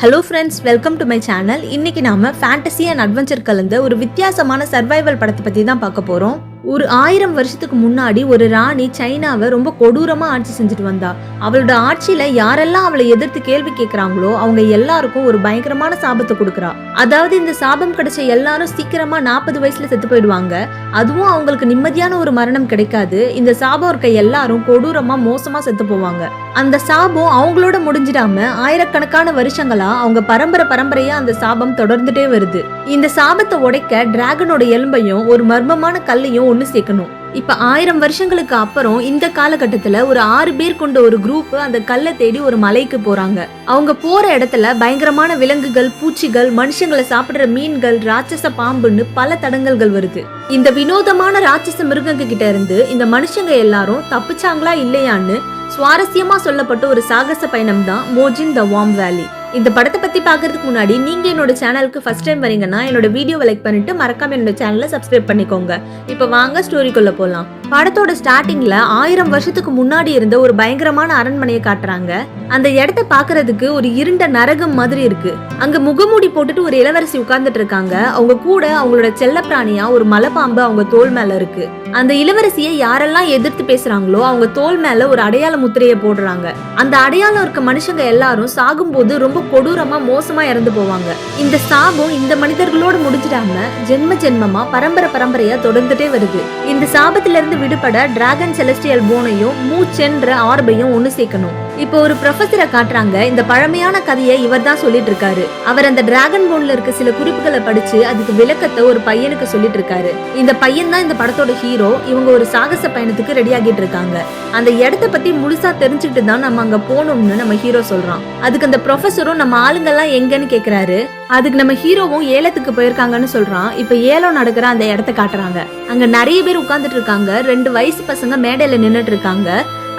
Hello friends, welcome to my channel. இன்னைக்கு நாம fantasy and adventure கலந்த ஒரு வித்தியாசமான சர்வைவல் படத்தை பத்தி தான் பார்க்க போறோம். ஒரு 1000 வருஷத்துக்கு முன்னாடி ஒரு ராணி சைனாவை ரொம்ப கொடூரமா ஆட்சி செஞ்சுட்டு வந்தா. அவளோட ஆட்சியில யாரெல்லாம் அவளை எதிர்த்து கேள்வி கேட்கறாங்களோ அவங்க எல்லாருக்கும் ஒரு பயங்கரமான சாபத்தை கொடுக்கறா. அதாவது இந்த சாபம் கிடைச்ச எல்லாரும் சீக்கிரமா 40 வயசுல செத்து போயிடுவாங்க. அதுவும் அவங்களுக்கு நிம்மதியான ஒரு மரணம் கிடைக்காது. இந்த சாபம் இருக்க எல்லாரும் கொடூரமா மோசமா செத்து போவாங்க. அந்த சாபம் அவங்களோட முடிஞ்சிடாம ஆயிரக்கணக்கான வருஷங்களா அவங்க பரம்பரையா அந்த சாபம் தொடர்ந்துட்டே வருது. இந்த சாபத்தை உடைக்க டிராகனோட எலும்பையும் ஒரு மர்மமான கல்லையும் ஒண்ணு சேர்க்கணும். இப்ப 1000 வருஷங்களுக்கு அப்புறம் இந்த காலகட்டத்துல ஒரு 6 பேர் கொண்ட ஒரு குரூப் அந்த கல்லை தேடி ஒரு மலைக்கு போறாங்க. அவங்க போற இடத்துல பயங்கரமான விலங்குகள், பூச்சிகள், மனுஷங்களை சாப்பிடுற மீன்கள், ராட்சச பாம்புன்னு பல தடங்கல்கள் வருது. இந்த வினோதமான ராட்சச மிருகங்க கிட்ட இருந்து இந்த மனுஷங்க எல்லாரும் தப்பிச்சாங்களா இல்லையான்னு சுவாரஸ்யமா சொல்லப்பட்ட ஒரு சாகச பயணம் தான் மோஜின் த வார்ம் வேலி. இந்த படத்தை பத்தி பாக்குறதுக்கு முன்னாடி நீங்க என்னோட சேனலுக்கு ஃபர்ஸ்ட் டைம் வரீங்கன்னா என்னோட வீடியோவை லைக் பண்ணிட்டு மறக்காம என்னோட சேனலை சப்ஸ்கிரைப் பண்ணிக்கோங்க. இப்ப வாங்க ஸ்டோரிக்குள்ள போலாம். படத்தோட ஸ்டார்டிங்ல 1000 வருஷத்துக்கு முன்னாடி இருந்த ஒரு பயங்கரமான அரண்மனையை காட்டுறாங்க. அந்த இடத்த பாக்குறதுக்கு ஒரு இருண்ட நரகம் மாதிரி இருக்கு. அங்க முகமூடி போட்டுட்டு ஒரு இளவரசி உட்கார்ந்துட்டு இருக்காங்க. அவங்க கூட அவங்களோட செல்ல பிராணியா ஒரு மலைப்பாம்பு அவங்க தோல் மேல இருக்கு. அந்த இளவரசியை யாரெல்லாம் எதிர்த்து பேசுறாங்களோ அவங்க தோல் மேல ஒரு அடையாள முத்திரையை போடுறாங்க. அந்த அடையாளம் இருக்க மனுஷங்க எல்லாரும் சாகும்போது ரொம்ப கொடூரமா மோசமா இறந்து போவாங்க. இந்த சாபம் இந்த மனிதர்களோடு முடிஞ்சிடாம ஜென்மமா பரம்பரையா தொடர்ந்துட்டே வருது. இந்த சாபத்துல இருந்து விடுபட டிராகன் செலஸ்டியல் போனையும் மூச்சென்ற ஆர்பையும் ஒண்ணு சேர்க்கணும். இப்போ ஒரு ப்ரொஃபஸரை காட்டுறாங்க. இந்த பழமையான கதையை இவர் தான் சொல்லிட்டு இருக்காரு. அவர் அந்த டிராகன் போன்ல இருக்க சில குறிப்புகளை படிச்சு அதுக்கு விளக்கத்தை ஒரு பையனுக்கு சொல்லிட்டு இருக்காரு. இந்த பையன் தான் இந்த படத்தோட ஹீரோ. இவங்க ஒரு சாகச பயணத்துக்கு ரெடி ஆகிட்டு இருக்காங்க. அந்த இடத்த பத்தி முழுசா தெரிஞ்சுக்கிட்டு தான் நம்ம அங்க போகணும்னு நம்ம ஹீரோ சொல்றான். அதுக்கு அந்த ப்ரொஃபஸரும் நம்ம ஆளுங்கெல்லாம் எங்கன்னு கேக்குறாரு. அதுக்கு நம்ம ஹீரோவும் ஏலத்துக்கு போயிருக்காங்கன்னு சொல்றான். இப்ப ஏலம் நடக்கிற அந்த இடத்த காட்டுறாங்க. அங்க நிறைய பேர் உட்கார்ந்துட்டு இருக்காங்க. 2 வயசு பசங்க மேடையில நின்னுட்டு இருக்காங்க.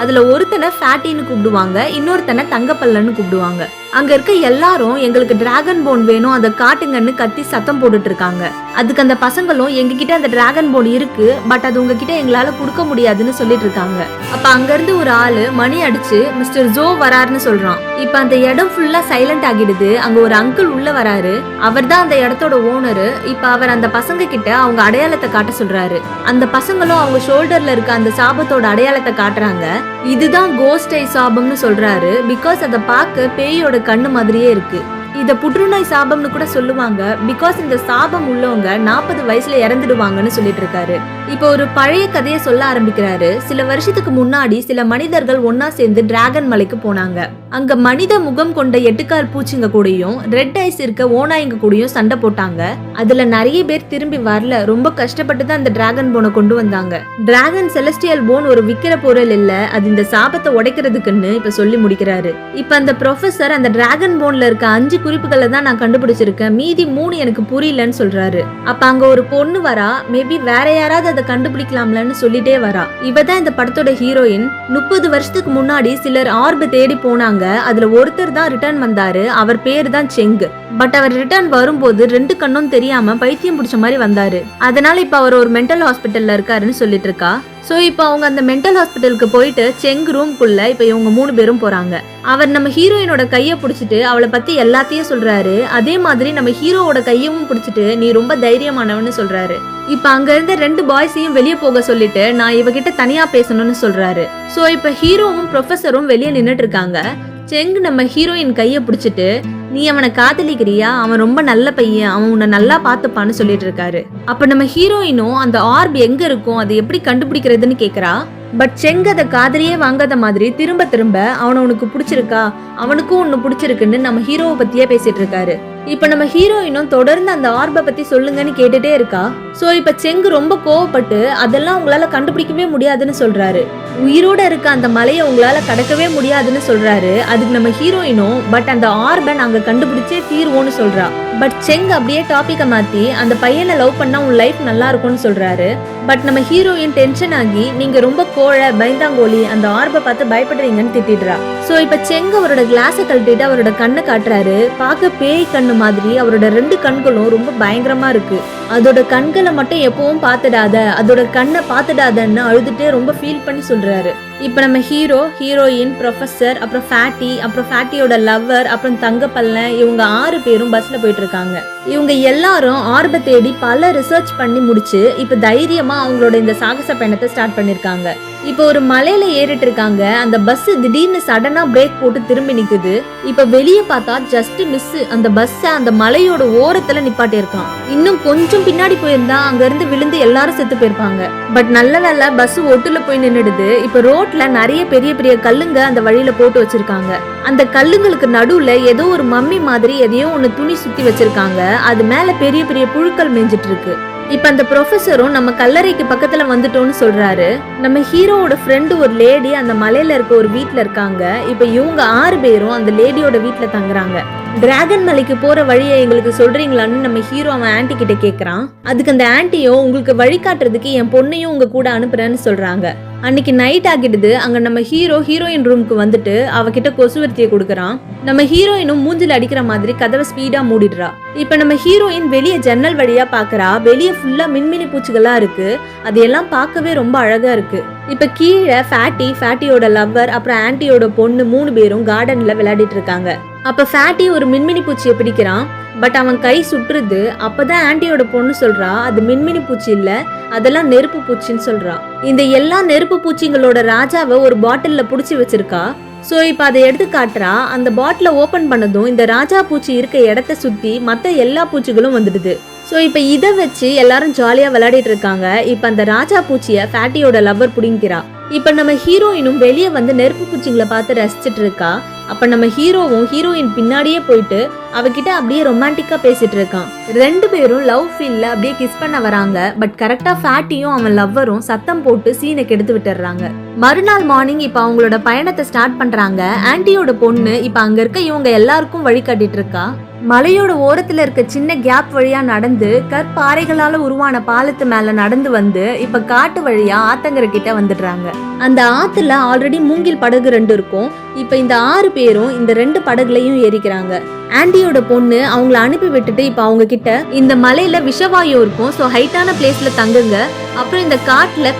அதுல ஒருத்தனை ஃபேட்டின்னு கூப்பிடுவாங்க, இன்னொருத்தனை தங்கப்பல்லன்னு கூப்பிடுவாங்க. அங்க இருக்க எல்லாரும் எங்களுக்கு டிராகன் போன் வேணும், அதை காட்டுங்கன்னு கத்தி சத்தம் போட்டுட்டு இருக்காங்க. அதுக்கு அந்த பசங்களும் எங்ககிட்ட அந்த டிராகன் போன் இருக்கு, பட் அது உங்ககிட்ட எங்களால கொடுக்க முடியாதுன்னு சொல்லிட்டு இருக்காங்க. அப்ப அங்க இருந்து ஒரு ஆளு மணி அடிச்சு மிஸ்டர் ஜோ வராருன்னு சொல்றான். இப்ப அந்த இடம் ஃபுல்லா சைலண்ட் ஆகிடுது. அங்க ஒரு அங்கிள் உள்ள வராரு. அவர் தான் அந்த இடத்தோட ஓனரு. இப்ப அவர் அந்த பசங்க கிட்ட அவங்க அடையாளத்தை காட்ட சொல்றாரு. அந்த பசங்களும் அவங்க ஷோல்டர்ல இருக்க அந்த சாபத்தோட அடையாளத்தை காட்டுறாங்க. இதுதான் கோஸ்ட் ஐ சாபம்னு சொல்றாரு. பிகாஸ் அதை பார்க்க பேயோட கண்ணு மாதிரியே இருக்கு. இத புற்றுநோய் சாபம்னு கூட சொல்லுவாங்க. பிகாஸ் இந்த சாபம் உள்ளவங்க 40 வயசுல இறந்துடுவாங்கன்னு சொல்லிட்டு இருக்காரு. இப்போ ஒரு பழைய கதையை சொல்ல ஆரம்பிக்கிறாரு. சில வருஷத்துக்கு முன்னாடி சில மனிதர்கள் ஒன்னா சேர்ந்து டிராகன் மலைக்கு போனாங்க. அங்க மனித முகம் கொண்ட 8 கால் பூச்சிங்க கூடயும் ரெட் ஐஸ் இருக்க ஓநாய்ங்க கூடயும் சண்டை போட்டாங்க. அதுல நிறைய பேர் திரும்பி வரல. ரொம்ப கஷ்டப்பட்டு தான் அந்த டிராகன் போனை கொண்டு வந்தாங்க. டிராகன் செலஸ்டியல் போன் ஒரு விக்கிற பொருள் இல்ல, அது இந்த சாபத்தை உடைக்கிறதுக்குன்னு இப்ப சொல்லி முடிக்கிறாரு. இப்ப அந்த ப்ரொஃபசர் அந்த டிராகன் போன்ல இருக்க 5 குறிப்புகளை தான் நான் கண்டுபிடிச்சிருக்கேன், மீதி 3 எனக்கு புரியலன்னு சொல்றாரு. அப்ப அங்க ஒரு பொண்ணு வரா. மேபி வேற யாராவது அதை கண்டுபிடிக்கலாம்லன்னு சொல்லிட்டே வரா. இவதான் இந்த படத்தோட ஹீரோயின். 30 வருஷத்துக்கு முன்னாடி சிலர் ஆர்ப தேடி போனாங்க. அதுல ஒருத்தர் தான் ரிட்டர்ன் வந்தாரு. அவர் பேரு தான் செங். பட் அவர் ரிட்டர்ன் வரும்போது 2 கண்ணும் தெரியாம பைத்தியம் பிடிச்ச மாதிரி வந்தாரு. அதனால இப்ப அவர் ஒரு மென்டல் ஹாஸ்பிட்டல்ல இருக்காருன்னு சொல்லிட்டு இருக்கா. சோ இப்போ அவங்க அந்த மென்டல் ஹாஸ்பிட்டலுக்கு போயிட்டு செங் ரூம்குள்ள இப்ப இவங்க 3 பேரும் போறாங்க. அவர் நம்ம ஹீரோயினோட கைய பிடிச்சிட்டு அவளை பத்தி எல்லாத்தையும் சொல்றாரு. அதே மாதிரி நம்ம ஹீரோவோட கையவும் பிடிச்சிட்டு நீ ரொம்ப தைரியமானவன்னு சொல்றாரு. இப்ப அங்க இருந்த 2 பாய்ஸையும் வெளியே போக சொல்லிட்டு நான் இவகிட்ட தனியா பேசணும்னு சொல்றாரு. சோ இப்ப ஹீரோவும் ப்ரொஃபஸரும் வெளியே நின்னுட்டு இருக்காங்க. செங் நம்ம ஹீரோயின் கைய பிடிச்சிட்டு நீ அவனை காதலிக்கிறியா, அவன் ரொம்ப நல்ல பையன், அவன் உன்னை நல்லா பாத்துப்பான்னு சொல்லிட்டு இருக்காரு. அப்ப நம்ம ஹீரோயினும் அந்த ஆர்ப் எங்க இருக்கும், அதை எப்படி கண்டுபிடிக்கிறதுன்னு கேக்குறா. பட் செங் அதை காதலியே வாங்காத மாதிரி திரும்ப அவனை உனக்கு பிடிச்சிருக்கா, அவனுக்கும் ஒன்னு பிடிச்சிருக்குன்னு நம்ம ஹீரோவை பத்தியே பேசிட்டு இருக்காரு. இப்ப நம்ம ஹீரோயினும் தொடர்ந்து அந்த ஆர்பை பத்தி சொல்லுங்கன்னு கேட்டுட்டே இருக்கா. சோ இப்ப செங் ரொம்ப கோவப்பட்டு அதெல்லாம் உங்களால கண்டுபிடிக்கவே முடியாதுன்னு சொல்றாரு. உயிரோட இருக்க அந்த மலையை உங்களால கடக்கவே முடியாதுன்னு சொல்றாரு. அதுக்கு நம்ம ஹீரோயினும் பட் அந்த ஆர்பை நாங்க கண்டுபிடிச்சே தீர்வோன்னு சொல்றா. பட் செங் அப்படியே டாபிக்க மாத்தி அந்த பையனை லவ் பண்ணா உன் லைஃப் நல்லா இருக்கும்னு சொல்றாரு. பட் நம்ம ஹீரோயின் டென்ஷன் ஆகி நீங்க ரொம்ப கோழை, பயந்தாங்கோலி, அந்த ஆர்பை பார்த்து பயப்படுறீங்கன்னு திட்டிடுறா. சோ இப்ப செங் அவரோட கிளாஸை கழட்டிட்டு அவரோட கண்ணை காட்டுறாரு. பார்க்க பேய் கண்ணு பொண்ணு மாதிரி அவரோட 2 கண்களும் ரொம்ப பயங்கரமா இருக்கு. அதோட கண்களை மட்டும் எப்பவும் பாத்துடாத, அதோட கண்ணை பாத்துடாதன்னு அழுதுட்டே ரொம்ப ஃபீல் பண்ணி சொல்றாரு. இப்ப நம்ம ஹீரோ, ஹீரோயின், ப்ரொஃபசர், அப்புறம் ஃபேட்டி, அப்புறம் ஃபேட்டியோட லவ்வர், அப்புறம் தங்கப்பல்லன், இவங்க 6 பேரும் பஸ்ல போயிட்டு இருக்காங்க. இவங்க எல்லாரும் ஆர்ப தேடி பல ரிசர்ச் பண்ணி முடிச்சு இப்ப தைரியமா அவங்களோட இந்த சாகச பயணத்தை ஸ்டார்ட் பண்ணிருக்காங்க. இப்ப ஒரு மலையில ஏறிட்டு இருக்காங்க. அந்த பஸ் திடீர்னு சடனா பிரேக் போட்டு திரும்பி நிக்குது. இப்ப வெளியே பார்த்தா ஜஸ்ட் மிஸ் அந்த பஸ் அந்த மலையோட ஓரத்துல நிப்பாட்டி இருக்கான். இன்னும் கொஞ்சம் பின்னாடி போயிருந்தா அங்க இருந்து விழுந்து எல்லாரும் செத்து போயிருப்பாங்க. பட் நல்ல வேளை பஸ் ஒட்டுல போய் நின்னுடுது. இப்ப ரோட்ல நிறைய பெரிய பெரிய கல்லுங்க அந்த வழியில போட்டு வச்சிருக்காங்க. அந்த கல்லுங்களுக்கு நடுவுல ஏதோ ஒரு மம்மி மாதிரி எதையோ ஒண்ணு துணி சுத்தி வச்சிருக்காங்க. அது மேல பெரிய பெரிய புழுக்கள் மேஞ்சிட்டு இருக்கு. இப்ப அந்த ப்ரொஃபஸரும் நம்ம கல்லறைக்கு பக்கத்துல வந்துட்டோம்னு சொல்றாரு. நம்ம ஹீரோவோட ஃப்ரெண்டு ஒரு லேடி அந்த மலையில இருக்க ஒரு வீட்டுல இருக்காங்க. இப்ப இவங்க 6 பேரும் அந்த லேடியோட வீட்டுல தங்குறாங்க. டிராகன் மலைக்கு போற வழியை எங்களுக்கு சொல்றீங்களான்னு நம்ம ஹீரோ அவன் ஆன்டி கிட்ட கேக்குறான். அதுக்கு அந்த ஆன்டியும் உங்களுக்கு வழிகாட்டுறதுக்கு என் பொண்ணையும் உங்க கூட அனுப்புறேன்னு சொல்றாங்க. அன்னைக்கு நைட் ஆகிடுது. அங்க நம்ம ஹீரோ ஹீரோயின் ரூமுக்கு வந்துட்டு அவகிட்ட கொசுவர்த்தியை கொடுக்கறான். நம்ம ஹீரோயினும் மூஞ்சில அடிக்கிற மாதிரி கதவை ஸ்பீடா மூடிடுறா. இப்ப நம்ம ஹீரோயின் வெளியே ஜன்னல் வழியா பாக்குறா. வெளியே ஃபுல்லா மின்மினி பூச்சிகளா இருக்கு. அது எல்லாம் பார்க்கவே ரொம்ப அழகா இருக்கு. இப்ப கீழே ஃபேட்டியோட லவ்வர் அப்புறம் ஆன்டியோட பொண்ணு 3 பேரும் கார்டன்ல விளையாடிட்டு இருக்காங்க. அப்ப ஃபேட்டி ஒரு மின்மினி பூச்சியை பிடிக்கிறான். பட் அவன் கை சுற்றுது. அப்பதான் ஆன்டியோட பொண்ணு சொல்றா அது மின்மினி பூச்சி இல்ல, அதெல்லாம் நெருப்பு பூச்சின்னு சொல்றா. இந்த எல்லா நெருப்பு பூச்சிங்களோட ராஜாவை ஒரு பாட்டில்ல புடிச்சு வச்சிருக்கா. சோ இப்ப அதை எடுத்து காட்டுறா. அந்த பாட்டில ஓபன் பண்ணதும் இந்த ராஜா பூச்சி இருக்க இடத்த சுத்தி மத்த எல்லா பூச்சிகளும் வந்துடுது. சோ இப்ப இதை வச்சு எல்லாரும் ஜாலியா விளையாடிட்டு இருக்காங்க. இப்ப அந்த ராஜா பூச்சிய ஃபேட்டியோட லவ்வர் புடிங்கிறா. இப்ப நம்ம ஹீரோயினும் வெளியே வந்து நெருப்பு பூச்சிங்களை பார்த்து ரசிச்சிட்டு இருக்கா. அப்ப நம்ம ஹீரோவும் ஹீரோயின் பின்னாடியே போயிட்டு அவகிட்ட அப்படியே ரொமான்டிக்கா பேசிட்டு இருக்கான். 2 பேரும் லவ் ஃபீல்ல அப்படியே கிஸ் பண்ண வராங்க. பட் கரெக்டா ஃபேட்டியும் அவன் லவ்வரும் சத்தம் போட்டு சீனை கெடுத்து விட்டுறாங்க. மறுநாள் மார்னிங் இப்ப அவங்களோட பயணத்தை ஸ்டார்ட் பண்றாங்க. ஆன்டியோட பொண்ணு இப்ப அங்க இருக்க இவங்க எல்லாருக்கும் வழி காட்டிட்டு இருக்கா. மலையோட ஓரத்துல இருக்க சின்ன கேப் வழியா நடந்து கற்பாறைகளால உருவான பாலத்து மேல நடந்து வந்து இப்ப காட்டு வழியா ஆத்தங்கரை கிட்ட வந்துடுறாங்க. அந்த ஆத்துல ஆல்ரெடி மூங்கில் படகு 2 இருக்கும். இப்ப இந்த 6 பேரும் இந்த 2 படகுலையும் ஏறிக்கிறாங்க. ஆன்டியோட பொண்ணு அவங்கள அனுப்பி விட்டுட்டு இப்ப அவங்க கிட்ட இந்த மலையில விஷவாயு இருக்கும், சோ ஹைட்டான பிளேஸ்ல தங்குங்க, அப்புறம் இந்த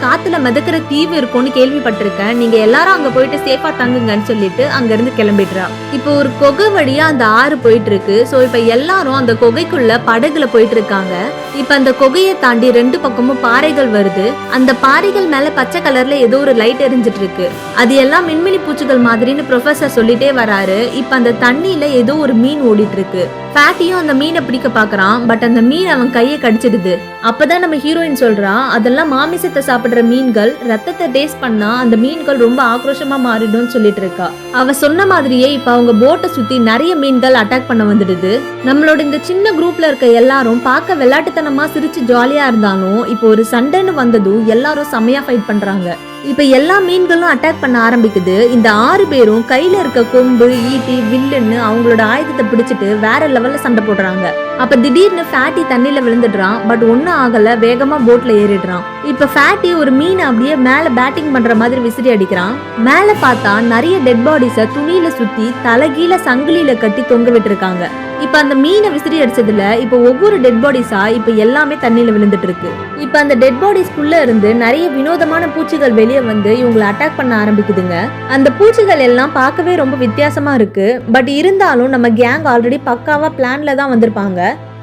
காத்துல மிதக்கிற தீவு இருக்கும்னு கேள்விப்பட்டிருக்கேன், நீங்க எல்லாரும் அங்க போயிட்டு சேஃபா தங்குங்கன்னு சொல்லிட்டு அங்க இருந்து கிளம்பிடுறா. இப்போ ஒரு குகை வழியா அந்த ஆறு போயிட்டு இருக்கு. சோ இப்ப எல்லாரும் அந்த குகைக்குள்ள படகுல போயிட்டு இருக்காங்க. இப்ப அந்த குகையை தாண்டி 2 பக்கமும் பாறைகள் வருது. அந்த பாறைகள் மேல பச்சை கலர்ல ஏதோ ஒரு லைட் எரிஞ்சிட்டு இருக்கு. அது எல்லாம் மின்மினி பூச்சிகள் மாதிரின்னு ப்ரொஃபசர் சொல்லிட்டே வராரு. இப்ப அந்த தண்ணியில ஏதோ ஒரு மீன் ஓடிட்டு இருக்கு. ஃபேட்டியும் அந்த மீனை பிடிக்க பாக்குறான். பட் அந்த மீன் அவன் கையை கடிச்சிடுது. அப்பதான் நம்ம ஹீரோயின் சொல்றா, அதெல்லாம் மாமிசத்தை சாப்பிடுற மீன்கள், ரத்தத்தை டேஸ்ட் பண்ணா அந்த மீன்கள் ரொம்ப ஆக்ரோஷமா மாறிடும் சொல்லிட்டு இருக்கா. அவ சொன்ன மாதிரியே இப்ப அவங்க போட்டை சுத்தி நிறைய மீன்கள் அட்டாக் பண்ண வந்துடுது. நம்மளோட இந்த சின்ன குரூப்ல இருக்க எல்லாரும் பார்க்க விளையாட்டுத்தனமா சிரிச்சு ஜாலியா இருந்தாலும் இப்போ ஒரு சண்டைன்னு வந்ததும் எல்லாரும் செமையா ஃபைட் பண்றாங்க. இப்ப எல்லா மீன்களும் அட்டாக் பண்ண ஆரம்பிக்குது. இந்த 6 பேரும் கையில இருக்க கொம்பு, ஈட்டி, வில்லுன்னு அவங்களோட ஆயுதத்தை பிடிச்சிட்டு வேற லெவல்ல சண்டை போடுறாங்க. அப்ப திடீர்னு ஃபேட்டி தண்ணியில விழுந்துடுறான். பட் ஒன்னும் ஆகல, வேகமா போட்ல ஏறிடுறான். இப்ப ஃபேட்டி ஒரு மீனை அப்படியே மேல பேட்டிங் பண்ற மாதிரி விசிறி அடிக்கிறான். மேல பார்த்தா நிறைய டெட் பாடிஸ துணியில சுத்தி தலைகீழ சங்கிலியில கட்டி தொங்க விட்டுருக்காங்க. இப்ப அந்த மீனை விசிறி அடிச்சதுல இப்ப ஒவ்வொரு டெட் பாடிஸா இப்ப எல்லாமே தண்ணியில விழுந்துட்டு இருக்கு. இப்ப அந்த டெட் பாடிஸ்குள்ள இருந்து நிறைய வினோதமான பூச்சிகள் வெளியே வந்து இவங்களை அட்டாக் பண்ண ஆரம்பிக்குதுங்க. அந்த பூச்சிகள் எல்லாம் பார்க்கவே ரொம்ப வித்தியாசமா இருக்கு. பட் இருந்தாலும் நம்ம கேங் ஆல்ரெடி பக்காவா பிளான்ல தான் வந்திருப்பாங்க.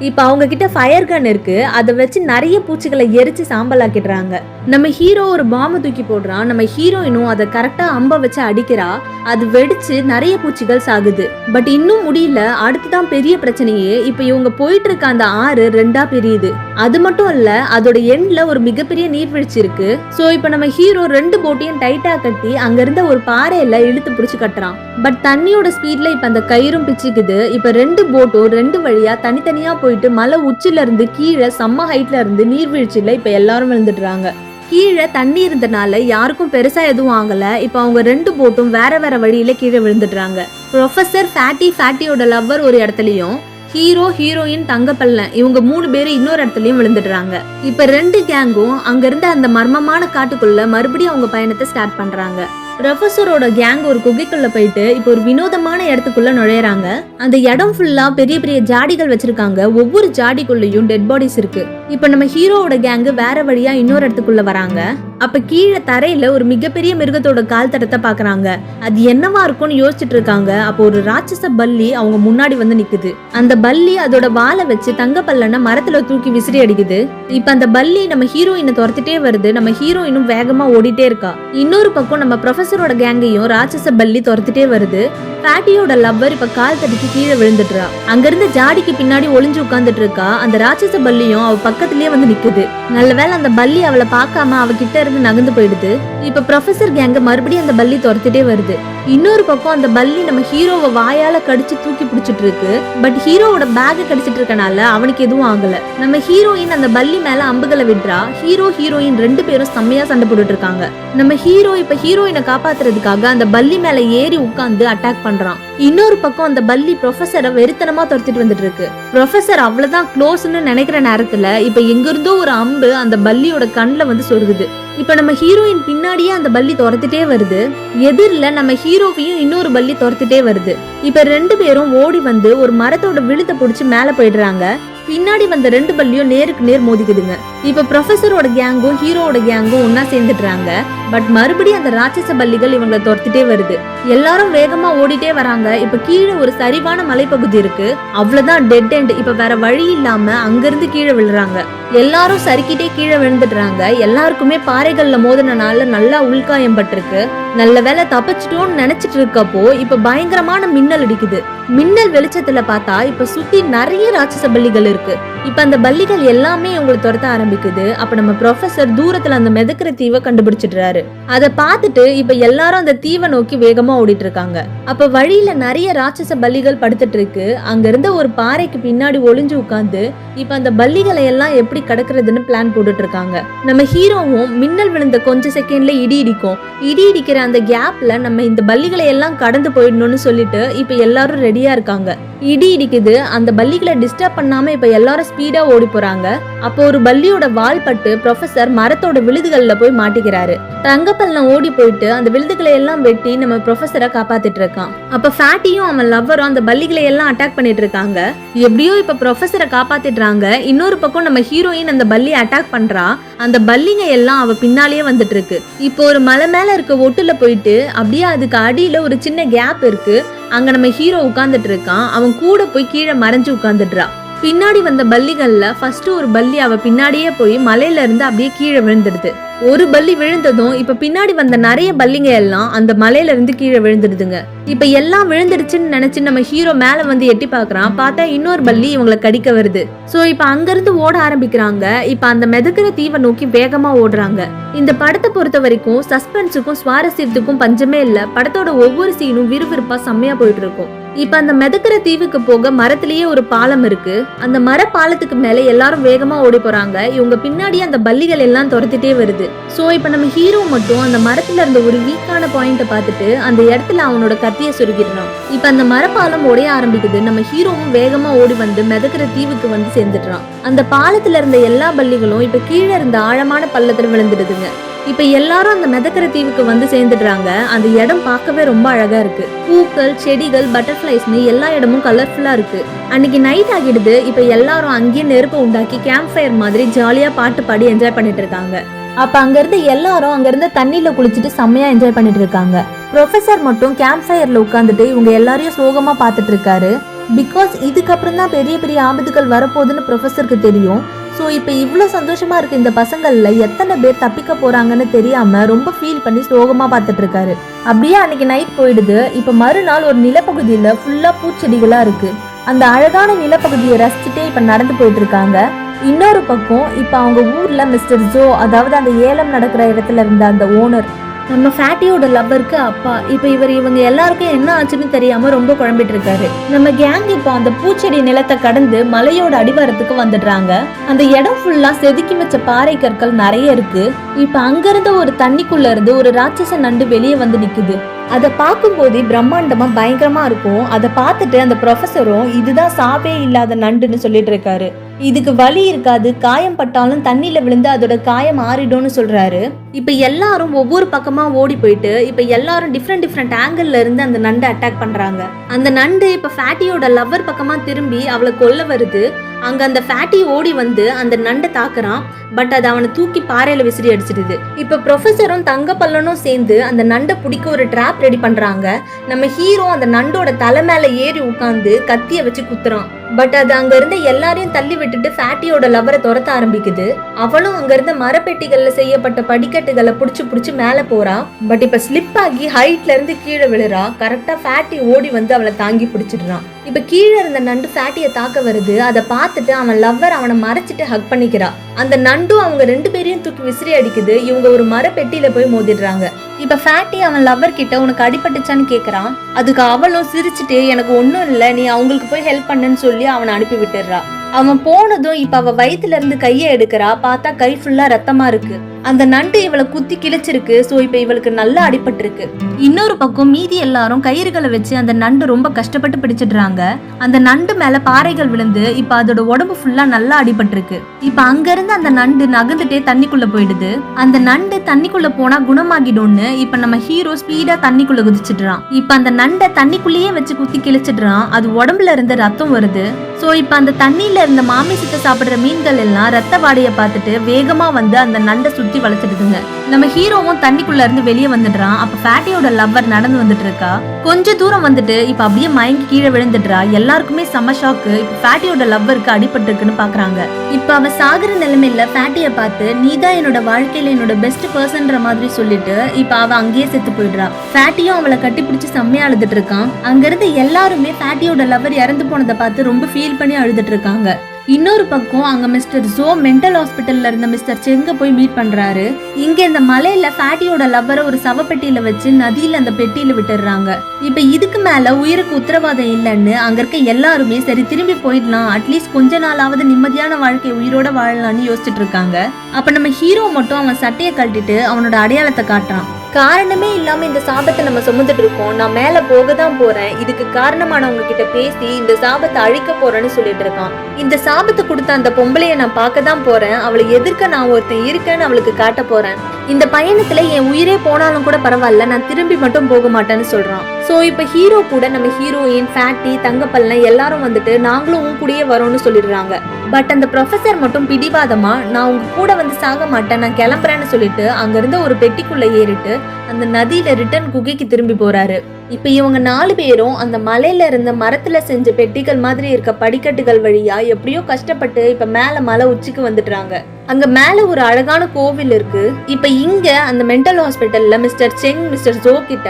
இப்ப அவங்க கிட்ட ஃபயர் கன் இருக்கு. அதை வச்சு நிறைய பூச்சிகளை எரிச்சு சாம்பல் ஆக்கிடுறாங்க. நம்ம ஹீரோ ஒரு பாம்பு தூக்கி போடுறான். நம்ம ஹீரோயினும் அதை கரெக்டா அம்ப வச்சு அடிக்கிறா. அது வெடிச்சு நிறைய பூச்சிகள் சாகுது. பட் இன்னும் முடியல, அடுத்துதான் பெரிய பிரச்சனையே. இப்ப இவங்க போயிட்டு இருக்க அந்த ஆறு 2ஆ பிரியுது. அது மட்டும் இல்ல, அதோட எண்ட்ல ஒரு மிகப்பெரிய நீர்வீழ்ச்சி இருக்கு. சோ இப்ப நம்ம ஹீரோ 2 போட்டையும் டைட்டா கட்டி அங்க இருந்த ஒரு பாறையில இழுத்து பிடிச்சு கட்டுறான். பட் தண்ணியோட ஸ்பீட்ல இப்ப அந்த கயிறும் பிச்சுக்குது. இப்ப 2 போட்டும் 2 வழியா தனித்தனியா போயிட்டு மலை உச்சில இருந்து கீழே செம்ம ஹைட்ல இருந்து நீர்வீழ்ச்சியில இப்ப எல்லாரும் விழுந்துடுறாங்க. கீழே தண்ணி இருந்தனால யாருக்கும் பெருசா எதுவும் ஆகல. இப்ப அவங்க 2 போட்டும் வேற வேற வழியில கீழே விழுந்துடுறாங்க. ப்ரொஃபசர் ஃபேட்டியோட லவ்வர் ஒரு இடத்துலயும், ஹீரோ ஹீரோயின் தங்கப்பல்லன் இவங்க 3 பேரும் இன்னொரு இடத்துலயும் விழுந்துடுறாங்க. இப்ப 2 கேங்கும் அங்க இருந்த அந்த மர்மமான காட்டுக்குள்ள மறுபடியும் அவங்க பயணத்தை ஸ்டார்ட் பண்றாங்க. ப்ரொஃபஸரோட கேங் ஒரு குகைக்குள்ள போயிட்டு இப்போ ஒரு வினோதமான இடத்துக்குள்ள நுழையறாங்க. அந்த இடம் ஃபுல்லா பெரிய பெரிய ஜாடிகள் வச்சிருக்காங்க. ஒவ்வொரு ஜாடிக்குள்ளயும் டெட் பாடிஸ் இருக்கு. இப்ப நம்ம ஹீரோவோட கேங் வேற வழியா இன்னொரு இடத்துக்குள்ள வராங்க. அப்ப கீழே தரையில ஒரு மிகப்பெரிய மிருகத்தோட கால் தடத்தை பாக்குறாங்க. அது என்னவா இருக்கும்னு யோசிச்சுட்டு இருக்காங்க. அப்போ ஒரு ராட்சச பல்லி அவங்க முன்னாடி வந்து நிக்குது. அந்த பல்லி அதோட வாலை வச்சு தங்க பல்லன மரத்துல தூக்கி விசிறி அடிக்குது. இப்ப அந்த பல்லி நம்ம ஹீரோயினை துரத்திட்டே வருது. நம்ம ஹீரோயினும் வேகமா ஓடிட்டே இருக்கா. இன்னொரு பக்கம் நம்ம ப்ரொஃபஸரோட கேங்கையும் ராட்சச பல்லி துரத்திட்டே வருது. பேட்டியோட லவ்வர் இப்ப கால் தடிக்கு கீழே விழுந்துட்டுறா. அங்க இருந்து ஜாடிக்கு பின்னாடி ஒளிஞ்சு உட்கார்ந்துட்டு இருக்கா. அந்த ராட்சச பல்லியும் அவ பக்கத்திலேயே வந்து நிக்குது. நல்லவேளை அந்த பல்லி அவளை பார்க்காம அவ கிட்ட இருந்து நகர்ந்து போயிடுது. இப்ப ப்ரொஃபசர் கேங்க மறுபடியும் அந்த பல்லி துரத்திட்டே வருது. இன்னொரு பக்கம் அந்த பல்லி நம்ம ஹீரோவை வாயால கடிச்சு தூக்கி பிடிச்சிட்டு இருக்கு. பட் ஹீரோவோட பேக கடிச்சிட்டு இருக்கனால அவனுக்கு எதுவும் ஆகல. நம்ம ஹீரோயின் அந்த பல்லி மேல அம்புகளை விடுறா. ஹீரோயின் 2 பேரும் செம்மையா சண்டை போட்டுட்டு இருக்காங்க. நம்ம ஹீரோ இப்ப ஹீரோயினை காப்பாத்துறதுக்காக அந்த பல்லி மேல ஏறி உட்கார்ந்து அட்டாக் பண்றான். இன்னொரு பக்கம் அந்த பல்லி ப்ரொஃபஸரை வெறித்தனமா துரத்திட்டு வந்துட்டு இருக்கு. ப்ரொஃபஸர் அவ்வளவுதான் க்ளோஸ்னு நினைக்கிற நேரத்துல இப்ப எங்க இருந்தோ ஒரு அம்பு அந்த பல்லியோட கண்ணுல வந்து சொருகுது. இப்ப நம்ம ஹீரோயின் பின்னாடியே அந்த பல்லி துரத்திட்டே வருது. எதிரில நம்ம ஹீரோவையும் இன்னொரு பல்லி துரத்திட்டே வருது. இப்ப 2 பேரும் ஓடி வந்து ஒரு மரத்தோட விழுத புடிச்சு மேல போயிடுறாங்க. பின்னாடி வந்த 2 பல்லியும் நேருக்கு நேர் மோதிக்குதுங்க. இப்ப ப்ரொஃபஸரோட கேங்கும் ஹீரோவோட கேங்கும் ஒன்னா சேர்ந்துடுறாங்க. பட் மறுபடியும் அந்த ராட்சச பல்லிகள் இவங்களை துரத்திட்டே வருது. எல்லாரும் வேகமா ஓடிட்டே வராங்க. இப்ப கீழே ஒரு சரிவான மலைப்பகுதி இருக்கு. அவ்வளவுதான் டெட் எண்ட். இப்ப வேற வழி இல்லாம அங்கிருந்து கீழே விழுறாங்க. எல்லாரும் சறுக்கிட்டே கீழே விழுந்துடுறாங்க. எல்லாருக்குமே பாறைகள்ல மோதினால நல்லா உள்காயம் பட்டிருக்கு. நல்ல வேலை தப்பிச்சிட்டோம்னு நினைச்சிட்டு இருக்கப்போ இப்ப பயங்கரமான மின்னல் அடிக்குது. மின்னல் வெளிச்சத்துல பார்த்தா இப்ப சுத்தி நிறைய ராட்சச பல்லிகள் இருக்கு. இப்ப அந்த பல்லிகள் எல்லாமே உங்களை துரத்த ஆரம்பிக்குது. அப்ப நம்ம ப்ரொஃபசர் தூரத்துல அந்த மிதக்கிற தீவை கண்டுபிடிச்சிடுறாரு. அதை பார்த்துட்டு இப்ப எல்லாரும் அந்த தீவை நோக்கி வேகமா ஓடிட்டு இருக்காங்க. அப்ப வழியில நிறைய ராட்சச பல்லிகள் படுத்துட்டு இருக்கு. அங்க இருந்த ஒரு பாறைக்கு பின்னாடி ஒளிஞ்சு உட்கார்ந்து இப்ப அந்த பல்லிகளை எல்லாம் எப்படி கடக்குறதுன்னு பிளான் போட்டுட்டு இருக்காங்க. நம்ம ஹீரோவும் மின்னல் விழுந்த கொஞ்ச செகண்ட்ல இடி இடிக்கும். இடி இடிக்கிற அந்த கேப்ல நம்ம இந்த பல்லிகளை எல்லாம் கடந்து போயிடணும்னு சொல்லிட்டு இப்ப எல்லாரும் ரெடியா இருக்காங்க. இடி இடிக்குது. அந்த பல்லிகளை டிஸ்டர்ப் பண்ணாம இப்ப எல்லாரும் ஸ்பீடா ஓடி போறாங்க. அப்போ ஒரு பல்லியோட வால் பட்டு ப்ரொஃபசர் மரத்தோட விழுதுகள்ல போய் மாட்டிக்கிறாரு. தங்கப்பல்ல ஓடி போயிட்டு அந்த விழுதுகளை எல்லாம் வெட்டி நம்ம ப்ரொஃபசரை காப்பாத்திட்டு இருக்கான். அப்ப ஃபேட்டியும் அவன் லவ்வரும் அந்த பல்லிகளை எல்லாம் அட்டாக் பண்ணிட்டு இருக்காங்க. எப்படியோ இப்ப ப்ரொஃபசரை காப்பாத்திடுறாங்க. இன்னொரு பக்கம் நம்ம ஹீரோயின் அந்த பல்லி அட்டாக் பண்றா. அந்த பல்லிங்க எல்லாம் அவ பின்னாலேயே வந்துட்டு இருக்கு. இப்போ ஒரு மலை மேல இருக்க ஒட்டுல போயிட்டு அப்படியே அதுக்கு அடியில ஒரு சின்ன கேப் இருக்கு. அங்க நம்ம ஹீரோ உட்கார்ந்துட்டு இருக்கான். அவன் கூட போய் கீழே மறைஞ்சு உட்கார்ந்துடுறா. பின்னாடி வந்த பல்லிகள்ல ஃபர்ஸ்ட் ஒரு பல்லி அவ பின்னாடியே போய் மலையில இருந்து அப்படியே கீழே விழுந்துடுது. ஒரு பல்லி விழுந்ததும் இப்ப பின்னாடி வந்த நிறைய பல்லிங்க எல்லாம் அந்த மலையில இருந்து கீழே விழுந்துடுதுங்க. இப்ப எல்லாம் விழுந்துடுச்சுன்னு நினைச்சு நம்ம ஹீரோ மேல வந்து எட்டி பாக்குறான். பார்த்தா இன்னொரு பல்லி இவங்களை கடிக்க வருது. சோ இப்ப அங்க இருந்து ஓட ஆரம்பிக்கிறாங்க. இப்ப அந்த மிதக்கிற தீவை நோக்கி வேகமா ஓடுறாங்க. இந்த படத்தை பொறுத்த வரைக்கும் சஸ்பென்ஸுக்கும் சுவாரஸ்யத்துக்கும் பஞ்சமே இல்ல. படத்தோட ஒவ்வொரு சீனும் விறுவிறுப்பா செம்மையா போயிட்டு இருக்கும். இப்ப அந்த மிதக்கிற தீவுக்கு போக மரத்திலேயே ஒரு பாலம் இருக்கு. அந்த மர பாலத்துக்கு மேல எல்லாரும் வேகமா ஓடி போறாங்க. இவங்க பின்னாடி அந்த பல்லிகள் எல்லாம் துரத்திட்டே வருது. சோ இப்ப நம்ம ஹீரோ மட்டும் அந்த மரத்துல இருந்த ஒரு வீக்கான பாயிண்ட பார்த்துட்டு அந்த இடத்துல அவனோட கத்திய சுருக்கிடுறான். இப்ப அந்த மரப்பாலம் உடைய ஆரம்பிக்குது. நம்ம ஹீரோவும் வேகமா ஓடி வந்து மிதக்கிற தீவுக்கு வந்து சேர்ந்துடுறான். அந்த பாலத்துல இருந்த எல்லா பல்லிகளும் இப்ப கீழே இருந்த ஆழமான பள்ளத்துல விழுந்துடுதுங்க. இப்ப எல்லாரும் அந்த மிதக்கிற தீவுக்கு வந்து சேர்ந்துடுறாங்க. அந்த இடம் பார்க்கவே ரொம்ப அழகா இருக்கு. பூக்கள், செடிகள், பட்டர்ஃபிளைஸ்னு எல்லா இடமும் கலர்ஃபுல்லா இருக்கு. அன்னைக்கு நைட் ஆகிடுது. இப்ப எல்லாரும் அங்கேயே நெருப்பு உண்டாக்கி கேம்ப் ஃபயர் மாதிரி ஜாலியா பாட்டு பாடி என்ஜாய் பண்ணிட்டு இருக்காங்க. அப்ப அங்க இருந்து எல்லாரும் அங்க இருந்து தண்ணியில குளிச்சுட்டு செம்மையா என்ஜாய் பண்ணிட்டு இருக்காங்க. ப்ரொஃபசர் மட்டும் கேம்ப் ஃபயர்ல உட்காந்துட்டு இவங்க எல்லாரையும் சோகமா பாத்துட்டு இருக்காரு. பிகாஸ் இதுக்கப்புறம் தான் பெரிய பெரிய ஆபத்துகள் வரப்போகுதுன்னு ப்ரொஃபசருக்கு தெரியும். ஸோ இப்போ இவ்வளோ சந்தோஷமா இருக்கு இந்த பசங்கள்ல எத்தனை பேர் தப்பிக்க போறாங்கன்னு தெரியாம ரொம்ப ஃபீல் பண்ணி சோகமா பார்த்துட்டு இருக்காரு. அப்படியே அன்னைக்கு நைட் போயிடுது. இப்போ மறுநாள் ஒரு நிலப்பகுதியில ஃபுல்லா பூச்செடிகளா இருக்கு. அந்த அழகான நிலப்பகுதியை ரசிச்சுட்டே இப்ப நடந்து போயிட்டு இருக்காங்க. இன்னொரு பக்கம் இப்ப அவங்க ஊர்ல மிஸ்டர் ஜோ, அதாவது அந்த ஏலம் நடக்கிற இடத்துல இருந்த அந்த ஓனர், நம்ம ஃபேட்டியோட லவ்வருக்கு அப்பா, இப்ப இவங்க எல்லாருக்கும் என்ன ஆச்சுன்னு தெரியாம ரொம்ப குழம்பிட்டு இருக்காரு. நம்ம கேங் இப்போ அந்த பூச்செடி நிலத்தை கடந்து மலையோட அடிவாரத்துக்கு வந்துடுறாங்க. அந்த இடம் ஃபுல்லா செதுக்கி வச்ச பாறை கற்கள் நிறைய இருக்கு. இப்ப அங்க இருந்த ஒரு தண்ணிக்குள்ள இருந்து ஒரு ராட்சச நண்டு வெளியே வந்து நிக்குது. அதை பார்க்கும் போது பிரம்மாண்டமா பயங்கரமா இருக்கும். அதை பார்த்துட்டு அந்த ப்ரொஃபஸரும் இதுதான் சாவே இல்லாத நண்டுன்னு சொல்லிட்டு இருக்காரு. இதுக்கு வலி இருக்காது, காயம் பட்டாலும் தண்ணியில விழுந்து அதோட காயம் ஆறிடும்னு சொல்றாரு. இப்ப எல்லாரும் ஒவ்வொரு பக்கமா ஓடி போயிட்டு இப்ப எல்லாரும் டிஃப்ரெண்ட் ஆங்கிள் இருந்து அந்த நண்டை அட்டாக் பண்றாங்க. அந்த நண்டு இப்ப ஃபேட்டியோட லவ்வர் பக்கமா திரும்பி அவளை கொல்ல வருது. அங்க அந்த ஃபேட்டி ஓடி வந்து அந்த நண்டை தாக்குறான். பட் அது அவனை தூக்கி பாறையில விசிறி அடிச்சிடுது. இப்ப ப்ரொஃபஸரும் தங்கப்பல்லனும் சேர்ந்து அந்த நண்டை பிடிக்க ஒரு ட்ராப் ரெடி பண்றாங்க. நம்ம ஹீரோ அந்த நண்டோட தலை மேல ஏறி உட்கார்ந்து கத்திய வச்சு குத்துறான். பட் அது அங்க இருந்த எல்லாரையும் தள்ளி விட்டுட்டு ஃபேட்டியோட லவ்வரை துரத்த ஆரம்பிக்குது. அவளும் அங்க இருந்த மரப்பெட்டிகள்ல செய்யப்பட்ட படிக்கட்டுகளை புடிச்சு மேல போறா. பட் இப்ப ஸ்லிப் ஆகி ஹைட்ல இருந்து கீழே விழுறா. கரெக்டா ஃபேட்டி ஓடி வந்து அவளை தாங்கி பிடிச்சிடுறான். இப்ப கீழே இருந்த நண்டு ஃபேட்டிய தாக்க வருது. அதை பார்த்துட்டு அவன் லவ்வர் அவனை மறைச்சிட்டு ஹக் பண்ணிக்கிறா. அந்த நண்டும் அவங்க 2 பேரையும் தூக்கி விசிறி அடிக்குது. இவங்க ஒரு மரப்பெட்டியில போய் மோதிடுறாங்க. இப்ப ஃபேட்டி அவன் லவ்வர் கிட்ட உனக்கு அடிபட்டுச்சான்னு கேக்குறான். அதுக்கு அவளும் சிரிச்சுட்டு எனக்கு ஒன்னும் இல்ல, நீ அவங்களுக்கு போய் ஹெல்ப் பண்ணுன்னு சொல்லி அவனை அனுப்பி விட்டுடுறா. அவன் போனதும் இப்ப அவ வயித்துல இருந்து கையை எடுக்கிறா. பார்த்தா கை ஃபுல்லா ரத்தமா இருக்கு. அந்த நண்டு இவளை குத்தி கிழிச்சிருக்கு. சோ இப்ப இவளுக்கு நல்லா அடிபட்டு இருக்கு. இன்னொரு பக்கம் மீதி எல்லாரும் கயிறுகளை வச்சு அந்த நண்டு ரொம்ப கஷ்டப்பட்டு பிடிச்சிடுறாங்க. அந்த நண்டு மேல பாறைகள் விழுந்து இப்ப அதோட உடம்பு ஃபுல்லா நல்லா அடிபட்டு இருக்கு. இப்ப அங்க இருந்து அந்த நண்டு நகர்ந்துட்டே தண்ணிக்குள்ள போயிடுது. அந்த நண்டு தண்ணிக்குள்ள போனா குணமாகிடும்னு இப்ப நம்ம ஹீரோ ஸ்பீடா தண்ணிக்குள்ள குதிச்சிடுறான். இப்ப அந்த நண்டை தண்ணிக்குள்ளேயே வச்சு குத்தி கிழிச்சிடுறான். அது உடம்புல இருந்து ரத்தம் வருது. சோ இப்ப அந்த தண்ணியில இருந்த மாமிசத்தை சாப்பிடுற மீன்கள் எல்லாம் ரத்த வாடைய பார்த்துட்டு வேகமா வந்து அந்த நண்டை சுத்தி வளைச்சிடுதுங்க. நம்ம ஹீரோவும் தண்ணிக்குள்ள இருந்து வெளியே வந்துடுறான். அப்ப ஃபேட்டியோட லவ்வர் நடந்து வந்துட்டு இருக்கா. கொஞ்ச தூரம் வந்துட்டு இப்ப அப்படியே மயங்கி கீழே விழுந்துடுறா. எல்லாருக்குமே செம ஷாக்கு. இப்ப ஃபேட்டியோட லவ்வருக்கு அடிபட்டு இருக்குன்னு பாக்குறாங்க. இப்ப அவ சாகுற நிலைமையில ஃபேட்டிய பார்த்து நீதான் என்னோட வாழ்க்கையில என்னோட பெஸ்ட் பர்சன்ற மாதிரி சொல்லிட்டு இப்ப அவ அங்கேயே செத்து போயிடுறா. ஃபேட்டியும் அவளை கட்டி பிடிச்சு செம்மையா அழுதுட்டு இருக்கான். அங்க இருந்து எல்லாருமே ஃபேட்டியோட லவ்வர் இறந்து போனதை பார்த்து ரொம்ப ஃபீல் பண்ணி அழுதுட்டு இருக்காங்க. இன்னொரு பக்கம் அங்க மிஸ்டர் ஜோ மென்டல் ஹாஸ்பிட்டல்ல இருந்த மிஸ்டர் செங்க போய் மீட் பண்றாரு. இங்க இந்த மலையில ஃபேட்டியோட லவ்வரை ஒரு சவப்பெட்டியில வச்சு நதியில அந்த பெட்டியில விட்டுறாங்க. இப்ப இதுக்கு மேல உயிருக்கு உத்தரவாதம் இல்லைன்னு அங்க இருக்க எல்லாருமே சரி திரும்பி போயிடலாம், அட்லீஸ்ட் கொஞ்ச நாளாவது நிம்மதியான வாழ்க்கை உயிரோட வாழலாம்னு யோசிச்சுட்டு இருக்காங்க. அப்ப நம்ம ஹீரோ மட்டும் அவன் சட்டையை கழட்டிட்டு அவனோட அடையாளத்தை காட்டுறான். காரணமே இல்லாம இந்த சாபத்தை நம்ம சுமந்துட்டு இருக்கோம், நான் மேல போக தான் போறேன், இதுக்கு காரணமானவங்க கிட்ட பேசி இந்த சாபத்தை அழிக்க போறேன்னு சொல்லிட்டு இருக்கான். இந்த சாபத்தை கொடுத்த அந்த பொம்பளைய நான் பார்க்க தான் போறேன், அவளை எதிர்க்க நான் ஒருத்தன் இருக்கேன்னு அவளுக்கு காட்ட போறேன். இந்த பயணத்துல என் உயிரே போனாலும் கூட பரவாயில்ல, நான் திரும்பி மட்டும் போக மாட்டேன்னு சொல்றான். சோ இப்ப ஹீரோ கூட நம்ம ஹீரோயின் ஃபேட்டி தங்கப்பல்லன் எல்லாரும் வந்துட்டு நாங்களும் உன் கூடயே வரோம்னு சொல்லிடுறாங்க. பட் அந்த ப்ரொஃபசர் மட்டும் பிடிவாதமா நான் உங்க கூட வந்து சாக மாட்டேன், நான் கிளம்புறேன்னு சொல்லிட்டு அங்க இருந்து ஒரு பெட்டிக்குள்ள ஏறிட்டு அந்த நதியில ரிட்டர்ன் குகைக்கு திரும்பி போறாரு. இப்ப இவங்க 4 பேரும் அந்த மலையில இருந்த மரத்துல செஞ்ச பெட்டிகள் மாதிரி இருக்க படிக்கட்டுகள் வழியா எப்படியோ கஷ்டப்பட்டு இப்ப மேல மலை உச்சிக்கு வந்துடுறாங்க. அங்க மேல ஒரு அழகான கோவில் இருக்கு. இப்ப இங்க அந்த மென்டல் ஹாஸ்பிட்டல்ல மிஸ்டர் செங் மிஸ்டர் ஜோ கிட்ட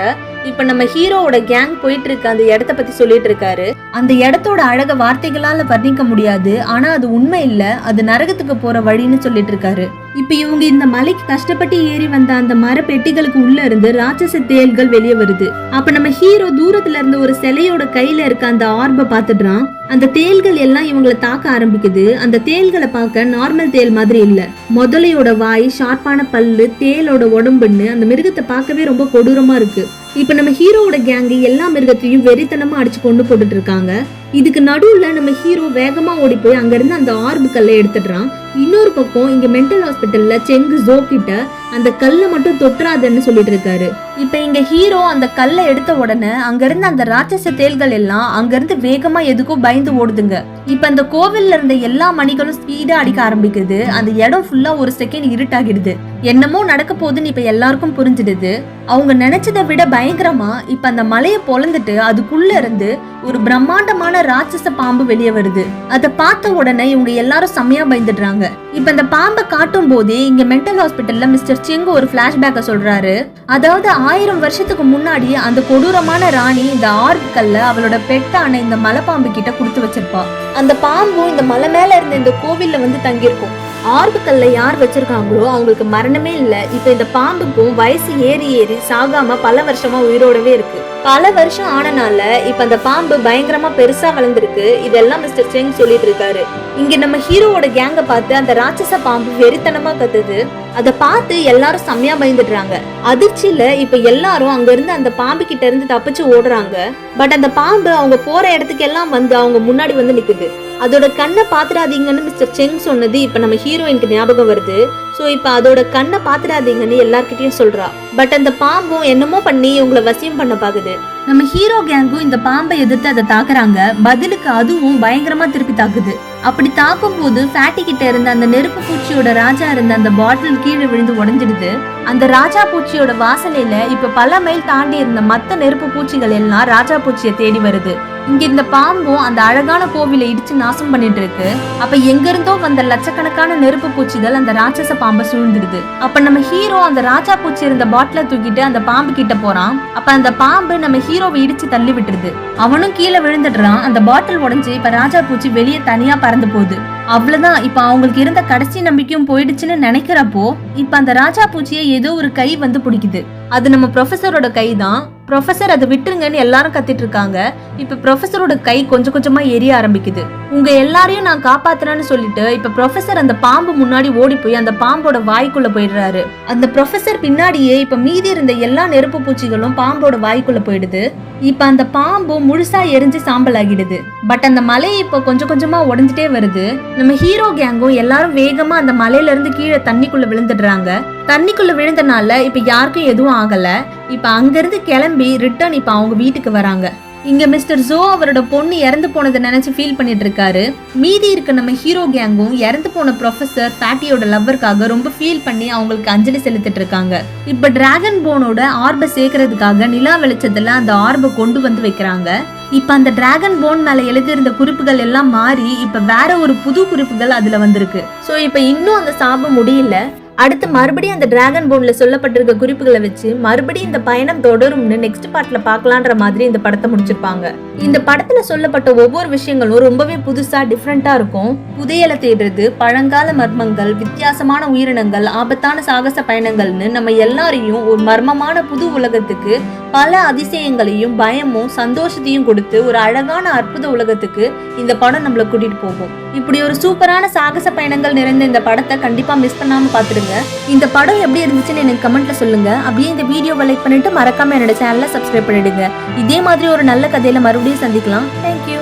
இப்ப நம்ம ஹீரோவோட கேங் போயிட்டு இருக்க அந்த இடத்த பத்தி சொல்லிட்டு இருக்காரு. அந்த இடத்தோட அழக வார்த்தைகளால வர்ணிக்க முடியாது, ஆனா அது உண்மை இல்ல, அது நரகத்துக்கு போற வழின்னு சொல்லிட்டு இருக்காரு. இப்ப இவங்க இந்த மலைக்கு கஷ்டப்பட்டு ஏறி வந்த அந்த மர பெட்டிகளுக்கு உள்ள இருந்து ராட்சச தேள்கள் வெளியே வருது. அப்ப நம்ம ஹீரோ தூரத்துல இருந்து ஒரு சிலையோட கையில இருக்க அந்த ஆர்ப பாத்துடுறான். அந்த தேள்கள் எல்லாம் இவங்களை தாக்க ஆரம்பிக்குது. அந்த தேள்களை பார்க்க நார்மல் தேள் மாதிரி இல்ல, முதலையோட வாய், ஷார்ப்பான பல்லு, தேளோட உடம்புன்னு அந்த மிருகத்தை பார்க்கவே ரொம்ப கொடூரமா இருக்கு. இப்ப நம்ம ஹீரோவோட கேங்கு எல்லா மிருகத்தையும் வெறித்தனமா அடிச்சு கொண்டு போட்டுட்டு இருக்காங்க. இதுக்கு நடுவுல நம்ம ஹீரோ வேகமா ஓடி போய் அங்க இருந்து அந்த ஆர்பு கல்லை எடுத்துடுறான். இன்னொரு பக்கம் இங்க மென்டல் ஹாஸ்பிட்டல்ல செங்கு ஜோ கிட்ட அந்த கல்லை மட்டும் தொற்றாதன்னு சொல்லிட்டு இருக்காரு. இப்ப இங்க ஹீரோ அந்த கல்லை எடுத்த உடனே அங்க இருந்து அந்த ராட்சச தேள்கள் எல்லாம் அங்க இருந்து வேகமா எதுக்கோ பயந்து ஓடுதுங்க. இப்ப அந்த கோவில்ல இருந்த எல்லா மணிகளும் ஸ்பீடா அடிக்க ஆரம்பிக்குது. அந்த இடம் ஃபுல்லா ஒரு செகண்ட் இருட்டாகிடுது. என்னமோ நடக்க போகுதுன்னு இப்ப எல்லாருக்கும் புரிஞ்சிடுது. அவங்க நினைச்சதை விட பயங்கரமா இப்ப அந்த மலையை பொழந்துட்டு அதுக்குள்ள இருந்து ஒரு பிரம்மாண்டமான ராட்சச பாம்பு வெளியே வருது. அதை பார்த்த உடனே இவங்க எல்லாரும் செம்மையா பயந்துடுறாங்க. இப்ப இந்த பாம்பை காட்டும் போதே இங்க மென்டல் ஹாஸ்பிட்டல்ல மிஸ்டர் செங் ஒரு பிளாஷ்பேக்க சொல்றாரு. அதாவது 1000 வருஷத்துக்கு முன்னாடி அந்த கொடூரமான ராணி இந்த ஆர்பு கல்ல அவளோட பெட்டான இந்த மலைப்பாம்பு கிட்ட கொடுத்து வச்சிருப்பா. அந்த பாம்பும் இந்த மலை மேல இருந்த இந்த கோவில்ல வந்து தங்கியிருக்கும். ஆர்பு கல்ல யார் வச்சிருக்காங்களோ அவங்களுக்கு மரணமே இல்ல. இப்ப இந்த பாம்புக்கும் வயசு ஏறி ஏறி சாகாம பல வருஷமா உயிரோடவே இருக்கு. பல வருஷம் ஆனனால இப்ப அந்த பாம்பு பயங்கரமா பெருசா வளர்ந்துருக்கு. இதெல்லாம் மிஸ்டர் செங் சொல்லிட்டு இருக்காரு. இங்க நம்ம ஹீரோவோட கேங்க பார்த்து அந்த ராட்சச பாம்பு வெறித்தனமா கத்துது. அதை பார்த்து எல்லாரும் செம்மையா பயந்துடுறாங்க. அதிர்ச்சியில இப்ப எல்லாரும் அங்க இருந்து அந்த பாம்பு கிட்ட இருந்து தப்பிச்சு ஓடுறாங்க. பட் அந்த பாம்பு அவங்க போற இடத்துக்கு எல்லாம் வந்து அவங்க முன்னாடி வந்து நிக்குது. அதோட கண்ணை பாத்துடாதீங்கன்னு மிஸ்டர் செங் சொன்னது இப்ப நம்ம ஹீரோயினுக்கு ஞாபகம் வருது. ஸோ இப்போ அதோட கண்ணை பாத்துடாதீங்கன்னு எல்லார்கிட்டயும் சொல்றா. பட் அந்த பாம்பும் என்னமோ பண்ணி உங்களை வசியம் பண்ண பாக்குது. நம்ம ஹீரோ கேங்கும் இந்த பாம்பை எதிர்த்து அதை தாக்குறாங்க. பதிலுக்கு அதுவும் பயங்கரமா திருப்பி தாக்குது. அப்படி தாக்கும் போது ஃபேட்டி கிட்ட இருந்த அந்த நெருப்பு பூச்சியோட ராஜா இருந்த அந்த பாட்டில் கீழே விழுந்து உடைஞ்சிடுது. அந்த ராஜா பூச்சியோட வாசனையில இப்ப பல மைல் தாண்டி இருந்த மத்த நெருப்பு பூச்சிகள் எல்லாம் ராஜா பூச்சியை தேடி வருது. இங்க இந்த பாம்பும் அந்த அழகான கோவிலை இடிச்சு நாசம் பண்ணிட்டு இருக்கு. அப்ப எங்க இருந்தோ வந்த லட்சக்கணக்கான நெருப்பு பூச்சிகள் அந்த ராட்சச பாம்பை சூழ்ந்துடுது. அப்ப நம்ம ஹீரோ அந்த ராஜா பூச்சி இருந்த பாட்டில தூக்கிட்டு அந்த பாம்பு கிட்ட போறான். அப்ப அந்த பாம்பு நம்ம ஹீரோவை இடிச்சு தள்ளி விட்டுருது. அவனும் கீழே விழுந்துடுறான். அந்த பாட்டில் உடைஞ்சு இப்ப ராஜா பூச்சி வெளியே தனியா பறந்து போகுது. அவ்வளவுதான், இப்ப அவங்களுக்கு இருந்த கடைசி நம்பிக்கையும் போயிடுச்சுன்னு நினைக்கிறப்போ இப்ப அந்த ராஜா பூச்சியை ஏதோ ஒரு கை வந்து பிடிக்குது. அது நம்ம ப்ரொஃபஸரோட கை தான். ப்ரொஃபஸர் அதை விட்டுருங்கன்னு எல்லாரும் கத்திட்டு இருக்காங்க. இப்ப ப்ரொஃபஸரோட கை கொஞ்சம் கொஞ்சமா எரிய ஆரம்பிக்குது. உங்க எல்லாரையும் நான் காப்பாத்துறேன்னு சொல்லிட்டு இப்ப ப்ரொஃபஸர் அந்த பாம்பு முன்னாடி ஓடி போய் அந்த பாம்போட வாய்க்குள்ள போயிடுறாரு. அந்த ப்ரொஃபஸர் பின்னாடியே இப்ப மீதி இருந்த எல்லா நெருப்பு பூச்சிகளும் பாம்போட வாய்க்குள்ள போயிடுது. இப்ப அந்த பாம்பு முழுசா எரிஞ்சு சாம்பல் ஆகிடுது. பட் அந்த மலை இப்ப கொஞ்சம் கொஞ்சமா உடைஞ்சிட்டே வருது. நம்ம ஹீரோ கேங்கும் எல்லாரும் வேகமா அந்த மலையில இருந்து கீழே தண்ணிக்குள்ள விழுந்துடுறாங்க. தண்ணிக்குள்ள விழுந்தனால இப்ப யாருக்கும் எதுவும் ஆகல. இப்ப அங்கிருந்து கிளம்பி ரிட்டர்ன் இப்ப அவங்க வீட்டுக்கு வராங்க. இங்க மிஸ்டர் ஜோ அவரோட பொண்ணு இறந்து போனதை நினைச்சு ஃபீல் பண்ணிட்டு இருக்காரு. மீதி இருக்க நம்ம ஹீரோ கேங்கும் இறந்து போன ப்ரொஃபஸர் ஃபேட்டியோட லவ்வருக்காக ரொம்ப ஃபீல் பண்ணி அவங்களுக்கு அஞ்சலி செலுத்திட்டு இருக்காங்க. இப்ப டிராகன் போனோட ஆர்பை சேர்க்கறதுக்காக நிலா வெளிச்சத்துல அந்த ஆர்பை கொண்டு வந்து வைக்கிறாங்க. இப்ப அந்த டிராகன் போன் மேல எழுதியிருந்த குறிப்புகள் எல்லாம் மாறி இப்ப வேற ஒரு புது குறிப்புகள் அதுல வந்திருக்கு. சோ இப்ப இன்னும் அந்த சாபம் முடியல. அடுத்து மறுபடியும் அந்த டிராகன் போன்ல சொல்லப்பட்டிருக்க குறிப்புகளை வச்சு மறுபடியும் இந்த பயணம் தொடரும்னு நெக்ஸ்ட் பார்ட்ல பார்க்கலான்ற மாதிரி இந்த படத்தை முடிச்சிருப்பாங்க. இந்த படத்துல சொல்லப்பட்ட ஒவ்வொரு விஷயங்களும் ரொம்பவே புதுசா டிஃப்ரெண்டா இருக்கும். புதையலை தேடுறது, பழங்கால மர்மங்கள், வித்தியாசமான உயிரினங்கள், ஆபத்தான சாகச பயணங்கள்னு நம்ம எல்லாரையும் ஒரு மர்மமான புது உலகத்துக்கு பல அதிசயங்களையும் பயமும் சந்தோஷத்தையும் கொடுத்து ஒரு அழகான அற்புத உலகத்துக்கு இந்த படம் நம்மள கூட்டிட்டு போகும். இப்படி ஒரு சூப்பரான சாகச பயணங்கள் நிறைந்த இந்த படத்தை கண்டிப்பா மிஸ் பண்ணாம பாத்துடுங்க. இந்த படம் எப்படி இருந்துச்சுன்னு எனக்கு கமெண்ட்ல சொல்லுங்க. அப்படியே இந்த வீடியோவை லைக் பண்ணிட்டு மறக்காம என்னோட சேனலை சப்ஸ்கிரைப் பண்ணிடுங்க. இதே மாதிரி ஒரு நல்ல கதையில மறுபடியும் சந்திக்கலாம். தேங்க்யூ.